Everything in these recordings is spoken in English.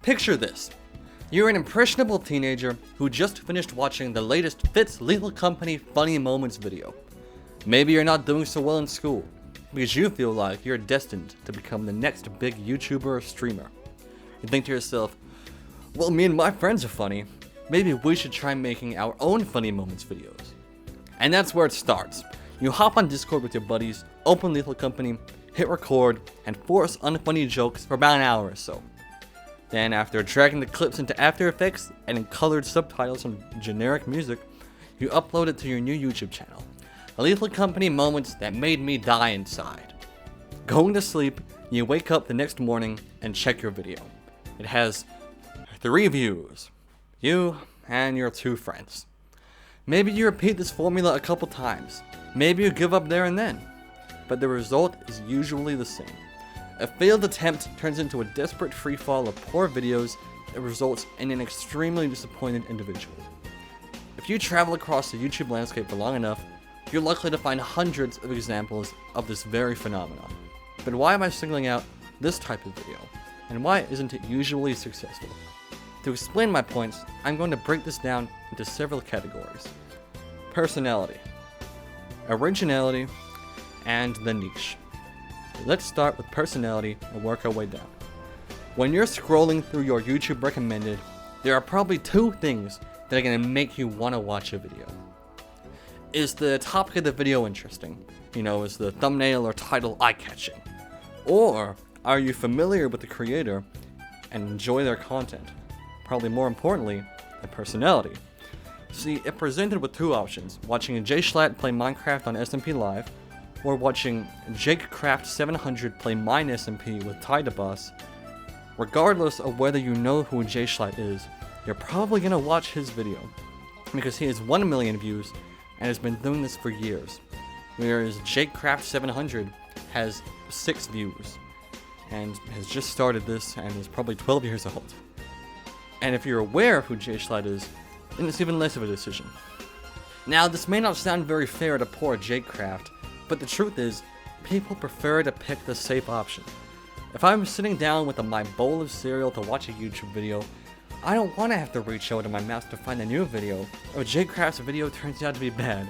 Picture this. You're an impressionable teenager who just finished watching the latest Fitz Lethal Company Funny Moments video. Maybe you're not doing so well in school, because you feel like you're destined to become the next big YouTuber or streamer. You think to yourself, well, me and my friends are funny, maybe we should try making our own Funny Moments videos. And that's where it starts. You hop on Discord with your buddies, open Lethal Company, hit record, and force unfunny jokes for about an hour or so. Then, after dragging the clips into After Effects and in colored subtitles and generic music, you upload it to your new YouTube channel. Lethal Company Moments that made me die inside. Going to sleep, you wake up the next morning and check your video. It has 3 views. You and your 2 friends. Maybe you repeat this formula a couple times. Maybe you give up there and then. But the result is usually the same. A failed attempt turns into a desperate freefall of poor videos that results in an extremely disappointed individual. If you travel across the YouTube landscape for long enough, you're likely to find hundreds of examples of this very phenomenon. But why am I singling out this type of video? And why isn't it usually successful? To explain my points, I'm going to break this down into several categories. Personality, originality, and the niche. Let's start with personality and work our way down. When you're scrolling through your YouTube recommended, there are probably 2 things that are going to make you want to watch a video. Is the topic of the video interesting? Is the thumbnail or title eye-catching? Or are you familiar with the creator and enjoy their content? Probably more importantly, the personality. See, it presented with 2 options, watching Jay Schlatt play Minecraft on SMP Live, or watching JakeCraft700 play Mine SMP with Boss. Regardless of whether you know who Jay Schlatt is, you're probably gonna watch his video, because he has 1 million views and has been doing this for years, whereas JakeCraft700 has 6 views, and has just started this and is probably 12 years old. And if you're aware of who Jay Schlatt is, then it's even less of a decision. Now, this may not sound very fair to poor JakeCraft, but the truth is, people prefer to pick the safe option. If I'm sitting down with my bowl of cereal to watch a YouTube video, I don't want to have to reach out to my mouse to find a new video, or JakeCraft's video turns out to be bad,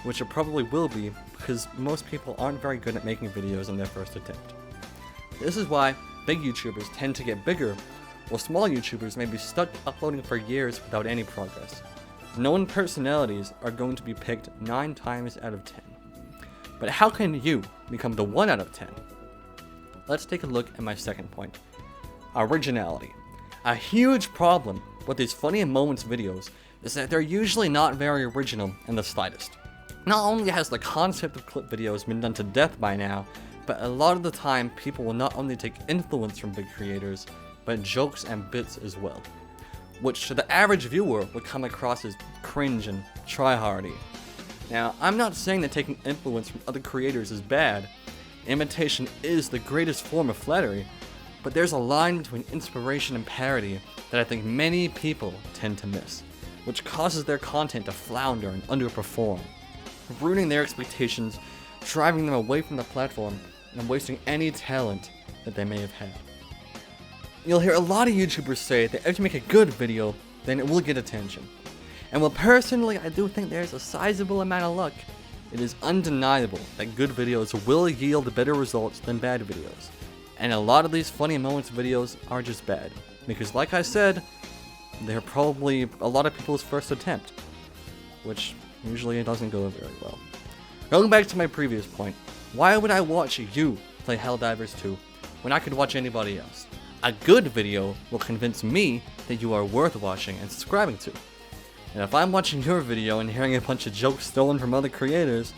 which it probably will be, because most people aren't very good at making videos on their first attempt. This is why big YouTubers tend to get bigger, while small YouTubers may be stuck uploading for years without any progress. Known personalities are going to be picked 9 times out of 10. But how can you become the 1 out of 10? Let's take a look at my second point. Originality. A huge problem with these Funny Moments videos is that they're usually not very original in the slightest. Not only has the concept of clip videos been done to death by now, but a lot of the time people will not only take influence from big creators, but jokes and bits as well, which to the average viewer would come across as cringe and tryhardy. Now, I'm not saying that taking influence from other creators is bad. Imitation is the greatest form of flattery, but there's a line between inspiration and parody that I think many people tend to miss, which causes their content to flounder and underperform, ruining their expectations, driving them away from the platform, and wasting any talent that they may have had. You'll hear a lot of YouTubers say that if you make a good video, then it will get attention. And while personally I do think there's a sizable amount of luck, it is undeniable that good videos will yield better results than bad videos. And a lot of these Funny Moments videos are just bad, because like I said, they're probably a lot of people's first attempt, which usually doesn't go very well. Going back to my previous point, why would I watch you play Helldivers 2 when I could watch anybody else? A good video will convince me that you are worth watching and subscribing to. And if I'm watching your video and hearing a bunch of jokes stolen from other creators,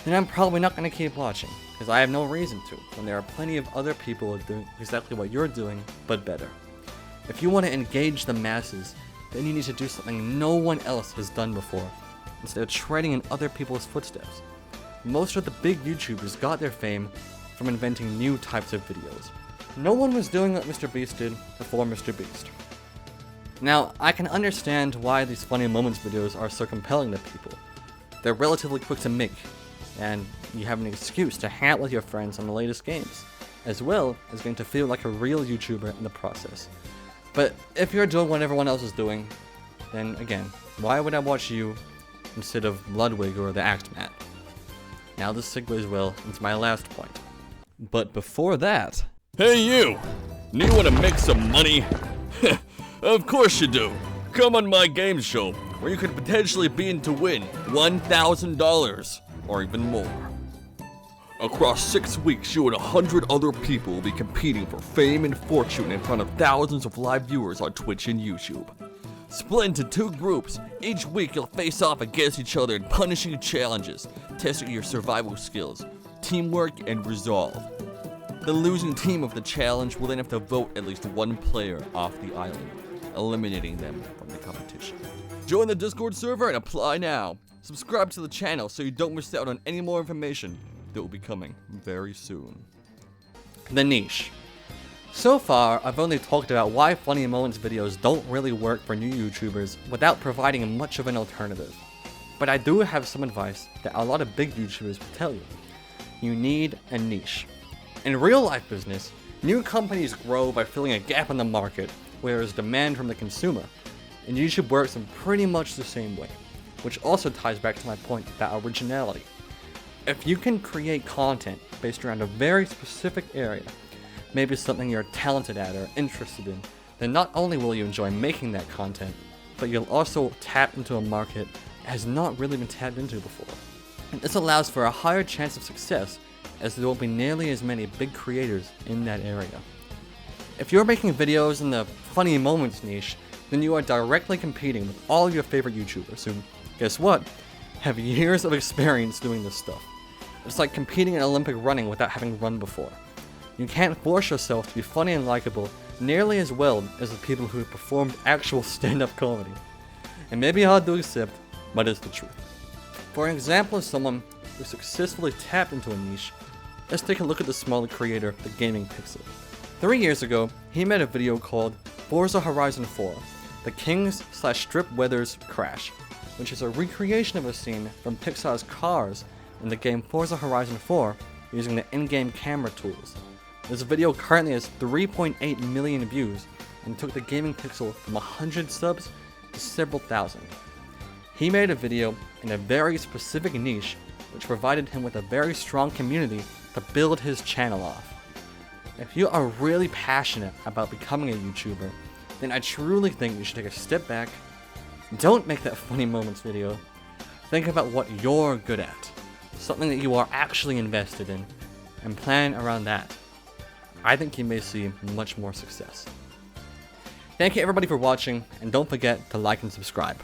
then I'm probably not going to keep watching, because I have no reason to, when there are plenty of other people doing exactly what you're doing, but better. If you want to engage the masses, then you need to do something no one else has done before, instead of treading in other people's footsteps. Most of the big YouTubers got their fame from inventing new types of videos. No one was doing what Mr. Beast did before Mr. Beast. Now, I can understand why these Funny Moments videos are so compelling to people. They're relatively quick to make, and you have an excuse to hang out with your friends on the latest games, as well as getting to feel like a real YouTuber in the process. But if you're doing what everyone else is doing, then again, why would I watch you instead of Ludwig or the Axeman? Now this segues well into my last point. But before that... Hey you! You wanna make some money? Of course you do! Come on my game show, where you could potentially be in to win $1,000, or even more. Across 6 weeks, you and 100 other people will be competing for fame and fortune in front of thousands of live viewers on Twitch and YouTube. Split into 2 groups, each week you'll face off against each other in punishing challenges, testing your survival skills, teamwork, and resolve. The losing team of the challenge will then have to vote at least one player off the island, eliminating them from the competition. Join the Discord server and apply now. Subscribe to the channel so you don't miss out on any more information that will be coming very soon. The niche. So far, I've only talked about why Funny Moments videos don't really work for new YouTubers without providing much of an alternative. But I do have some advice that a lot of big YouTubers will tell you. You need a niche. In real life business, new companies grow by filling a gap in the market where there's demand from the consumer, and YouTube works in pretty much the same way, which also ties back to my point about originality. If you can create content based around a very specific area, maybe something you're talented at or interested in, then not only will you enjoy making that content, but you'll also tap into a market that has not really been tapped into before. And this allows for a higher chance of success, as there won't be nearly as many big creators in that area. If you're making videos in the funny moments niche, then you are directly competing with all of your favorite YouTubers who, guess what, have years of experience doing this stuff. It's like competing in Olympic running without having run before. You can't force yourself to be funny and likable nearly as well as the people who have performed actual stand-up comedy. It may be hard to accept, but it's the truth. For an example of someone who successfully tapped into a niche, let's take a look at the smaller creator, the Gaming Pixel. 3 years ago, he made a video called Forza Horizon 4, the Kings/Strip Weathers Crash, which is a recreation of a scene from Pixar's Cars in the game Forza Horizon 4 using the in-game camera tools. This video currently has 3.8 million views and took the Gaming Pixel from 100 subs to several thousand. He made a video in a very specific niche which provided him with a very strong community to build his channel off. If you are really passionate about becoming a YouTuber, then I truly think you should take a step back. Don't make that funny moments video. Think about what you're good at, something that you are actually invested in, and plan around that. I think you may see much more success. Thank you everybody for watching, and don't forget to like and subscribe.